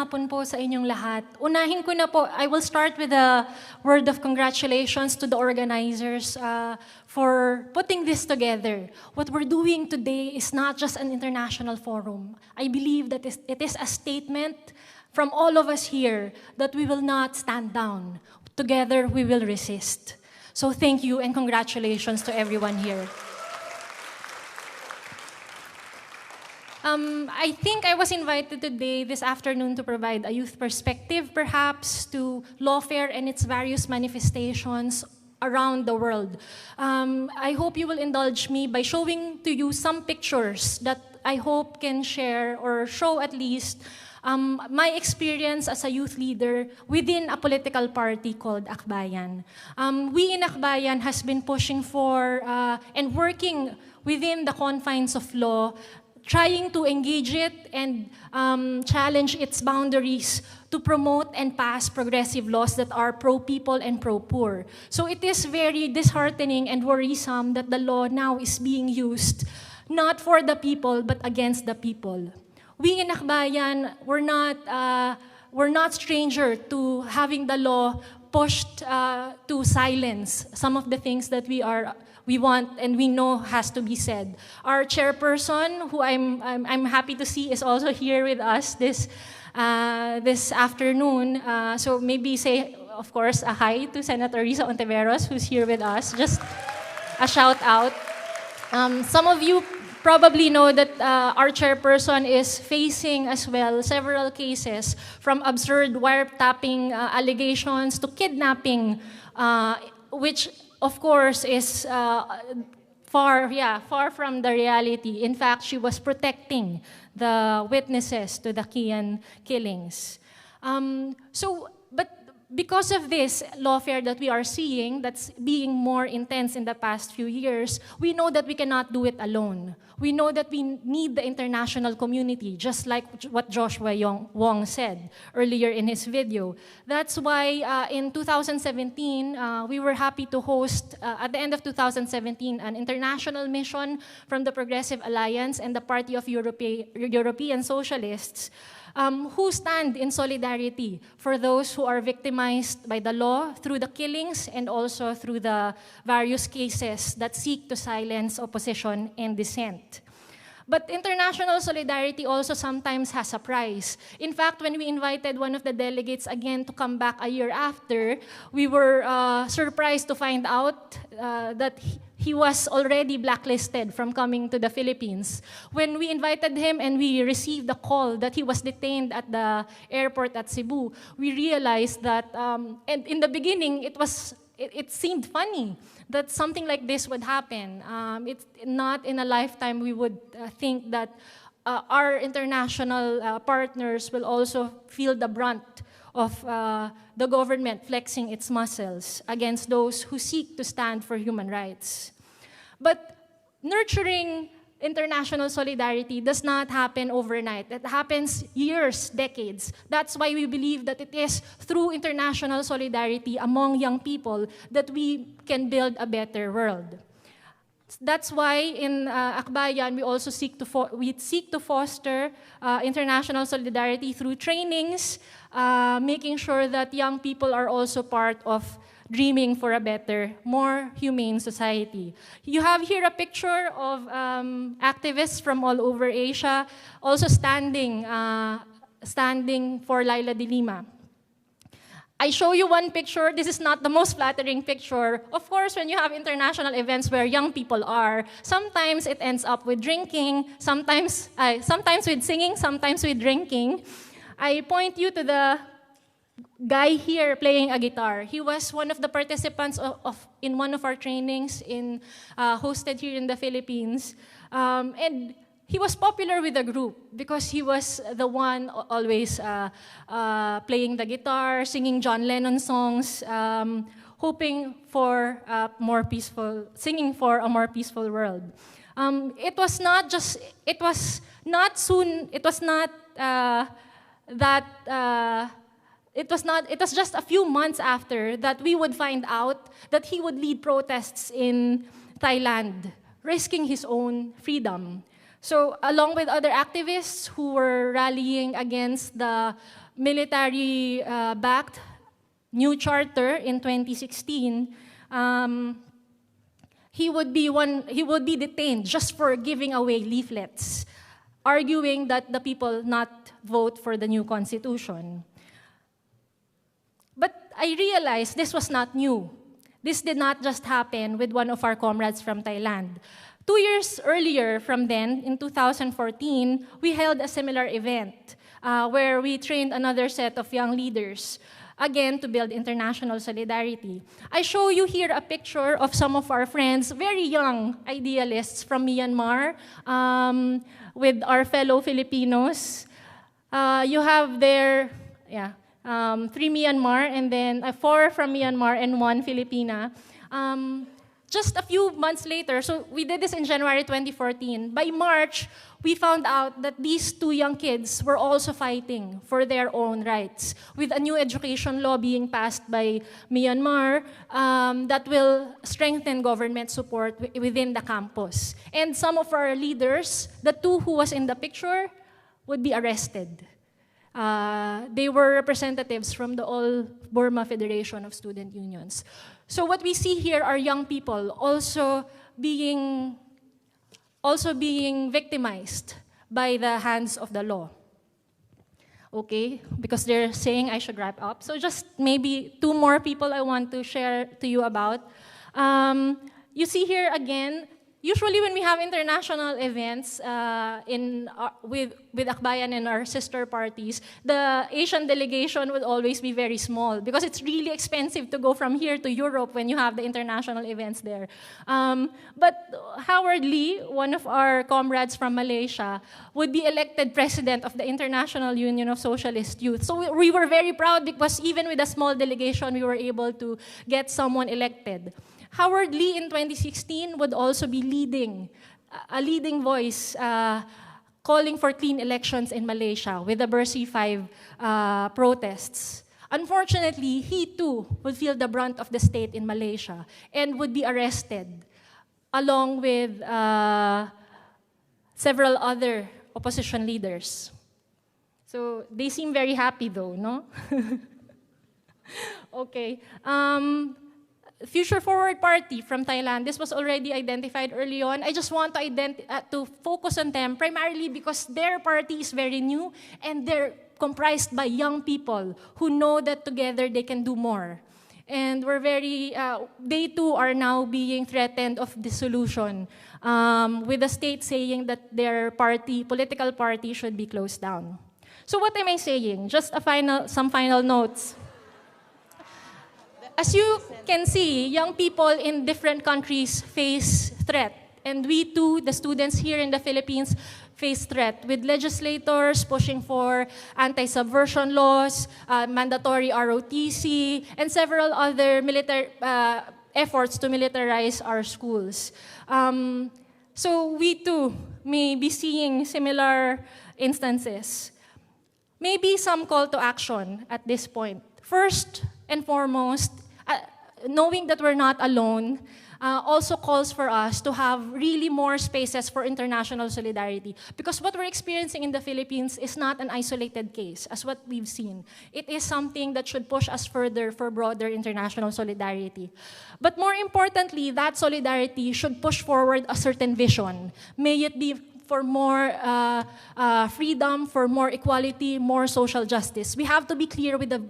hapon po sa inyong lahat. Unahin ko na po, I will start with a word of congratulations to the organizers for putting this together. What we're doing today is not just an international forum. I believe that it is a statement from all of us here that we will not stand down. Together, we will resist. So thank you and congratulations to everyone here. I think I was invited today, this afternoon, to provide a youth perspective, perhaps, to lawfare and its various manifestations around the world. I hope you will indulge me by showing to you some pictures that I hope can share or show at least my experience as a youth leader within a political party called Akbayan. We in Akbayan has been pushing for and working within the confines of law, trying to engage it and challenge its boundaries to promote and pass progressive laws that are pro-people and pro-poor. So it is very disheartening and worrisome that the law now is being used not for the people but against the people. We in Akbayan, we're not stranger to having the law pushed to silence some of the things that we want and we know has to be said. Our chairperson, who I'm happy to see, is also here with us this afternoon. So maybe say, of course, a hi to Senator Risa Hontiveros, who's here with us. Just a shout out. Some of you probably know that our chairperson is facing as well several cases, from absurd wiretapping allegations to kidnapping, which of course is far from the reality. In fact, she was protecting the witnesses to the Kian killings. But because of this lawfare that we are seeing, that's being more intense in the past few years, we know that we cannot do it alone. We know that we need the international community, just like what Joshua Wong said earlier in his video. That's why in 2017, we were happy to host, at the end of 2017, an international mission from the Progressive Alliance and the Party of European Socialists, who stand in solidarity for those who are victimized by the law through the killings and also through the various cases that seek to silence opposition and dissent. But international solidarity also sometimes has a price. In fact, when we invited one of the delegates again to come back a year after, we were surprised to find out that he was already blacklisted from coming to the Philippines. When we invited him and we received the call that he was detained at the airport at Cebu, we realized that, and in the beginning, it seemed funny that something like this would happen. It's not in a lifetime we would think that our international partners will also feel the brunt of the government flexing its muscles against those who seek to stand for human rights. But nurturing international solidarity does not happen overnight. It happens years, decades. That's why we believe that it is through international solidarity among young people that we can build a better world. That's why in Akbayan, we also seek to foster international solidarity through trainings, making sure that young people are also part of dreaming for a better, more humane society. You have here a picture of activists from all over Asia also standing for Laila de Lima. I show you one picture. This is not the most flattering picture. Of course, when you have international events where young people are, sometimes it ends up with drinking, sometimes with singing, sometimes with drinking. I point you to the guy here playing a guitar. He was one of the participants in one of our trainings hosted here in the Philippines. And he was popular with the group because he was the one always playing the guitar, singing John Lennon songs, hoping for singing for a more peaceful world. It was just a few months after that we would find out that he would lead protests in Thailand, risking his own freedom. So along with other activists who were rallying against the military-backed new charter in 2016, he would be detained just for giving away leaflets, arguing that the people not vote for the new constitution. But I realized this was not new. This did not just happen with one of our comrades from Thailand. 2 years earlier from then, in 2014, we held a similar event where we trained another set of young leaders, again, to build international solidarity. I show you here a picture of some of our friends, very young idealists from Myanmar, with our fellow Filipinos. You have there, 3 Myanmar, and then 4 from Myanmar and 1 Filipina. Just a few months later, so we did this in January 2014. By March, we found out that these 2 young kids were also fighting for their own rights, with a new education law being passed by Myanmar that will strengthen government support within the campus. And some of our leaders, the 2 who was in the picture, would be arrested. They were representatives from the All Burma Federation of Student Unions. So what we see here are young people also being victimized by the hands of the law. Okay, because they're saying I should wrap up. So just maybe 2 more people I want to share to you about. You see here again, usually when we have international events with Akbayan and our sister parties, the Asian delegation would always be very small because it's really expensive to go from here to Europe when you have the international events there. But Howard Lee, one of our comrades from Malaysia, would be elected president of the International Union of Socialist Youth. So we were very proud because even with a small delegation, we were able to get someone elected. Howard Lee in 2016 would also be a leading voice calling for clean elections in Malaysia with the Bersih 5 protests. Unfortunately, he too would feel the brunt of the state in Malaysia and would be arrested along with several other opposition leaders. So they seem very happy though, no? Okay. Future Forward Party from Thailand, this was already identified early on. I just want to focus on them primarily because their party is very new and they're comprised by young people who know that together they can do more. And they too are now being threatened of dissolution, with the state saying that their political party should be closed down. So what am I saying? Just some final notes. As you can see, young people in different countries face threat. And we too, the students here in the Philippines, face threat with legislators pushing for anti-subversion laws, mandatory ROTC, and several other efforts to militarize our schools. So we too may be seeing similar instances. Maybe some call to action at this point. First and foremost, knowing that we're not alone also calls for us to have really more spaces for international solidarity. Because what we're experiencing in the Philippines is not an isolated case, as what we've seen. It is something that should push us further for broader international solidarity. But more importantly, that solidarity should push forward a certain vision. May it be for more freedom, for more equality, more social justice. We have to be clear with the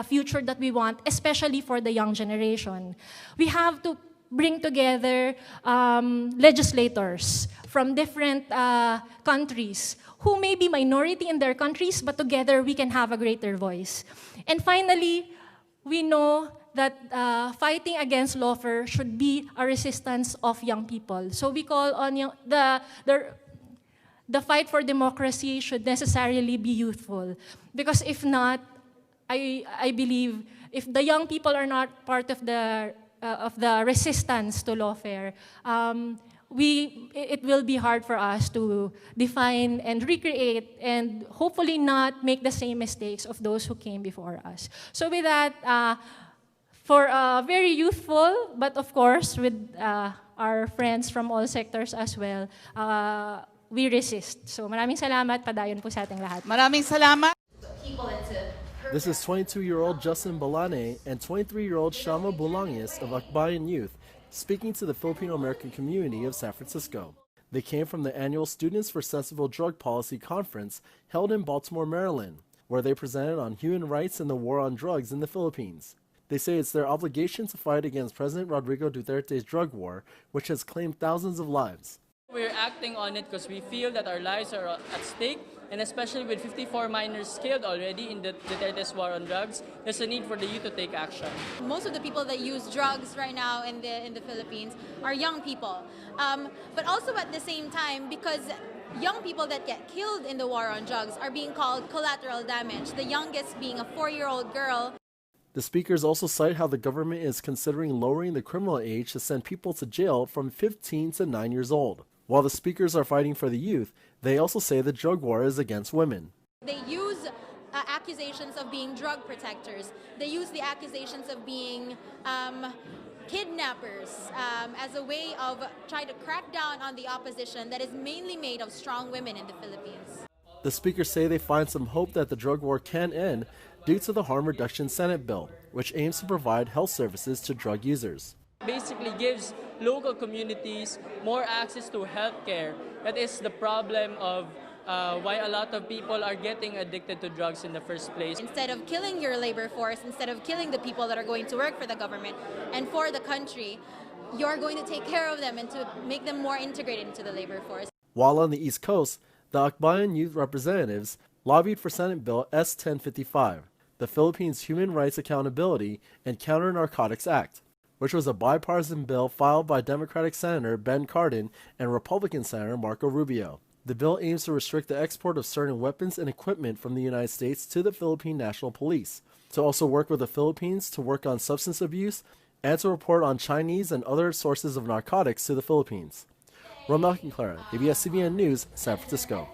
future that we want, especially for the young generation. We have to bring together legislators from different countries who may be minority in their countries, but together we can have a greater voice. And finally, we know that fighting against lawfare should be a resistance of young people. So we call on the fight for democracy should necessarily be youthful. Because if not, I believe if the young people are not part of the resistance to lawfare, it will be hard for us to define and recreate and hopefully not make the same mistakes of those who came before us. So with that, for very youthful, but of course with our friends from all sectors as well, we resist. So maraming salamat, padayon po sa ating lahat. Maraming salamat. people into This is 22-year-old Justin Balane and 23-year-old Shama Bulangis of Akbayan Youth speaking to the Filipino-American community of San Francisco. They came from the annual Students for Sensible Drug Policy Conference held in Baltimore, Maryland, where they presented on human rights and the war on drugs in the Philippines. They say it's their obligation to fight against President Rodrigo Duterte's drug war, which has claimed thousands of lives. We're acting on it because we feel that our lives are at stake, and especially with 54 minors killed already in the Duterte's war on drugs, there's a need for the youth to take action. Most of the people that use drugs right now in the Philippines are young people, but also at the same time, because young people that get killed in the war on drugs are being called collateral damage, the youngest being a 4-year-old girl. The speakers also cite how the government is considering lowering the criminal age to send people to jail from 15 to 9 years old. While the speakers are fighting for the youth, they also say the drug war is against women. They use accusations of being drug protectors. They use the accusations of being kidnappers as a way of trying to crack down on the opposition that is mainly made of strong women in the Philippines. The speakers say they find some hope that the drug war can end due to the Harm Reduction Senate bill, which aims to provide health services to drug users. Basically gives local communities more access to health care. That is the problem of why a lot of people are getting addicted to drugs in the first place. Instead of killing your labor force, instead of killing the people that are going to work for the government and for the country, you're going to take care of them and to make them more integrated into the labor force. While on the East Coast, the Akbayan Youth Representatives lobbied for Senate Bill S-1055, the Philippines Human Rights Accountability and Counter-Narcotics Act, which was a bipartisan bill filed by Democratic Senator Ben Cardin and Republican Senator Marco Rubio. The bill aims to restrict the export of certain weapons and equipment from the United States to the Philippine National Police, to also work with the Philippines to work on substance abuse, and to report on Chinese and other sources of narcotics to the Philippines. Romel Clara, ABS-CBN News, San Francisco.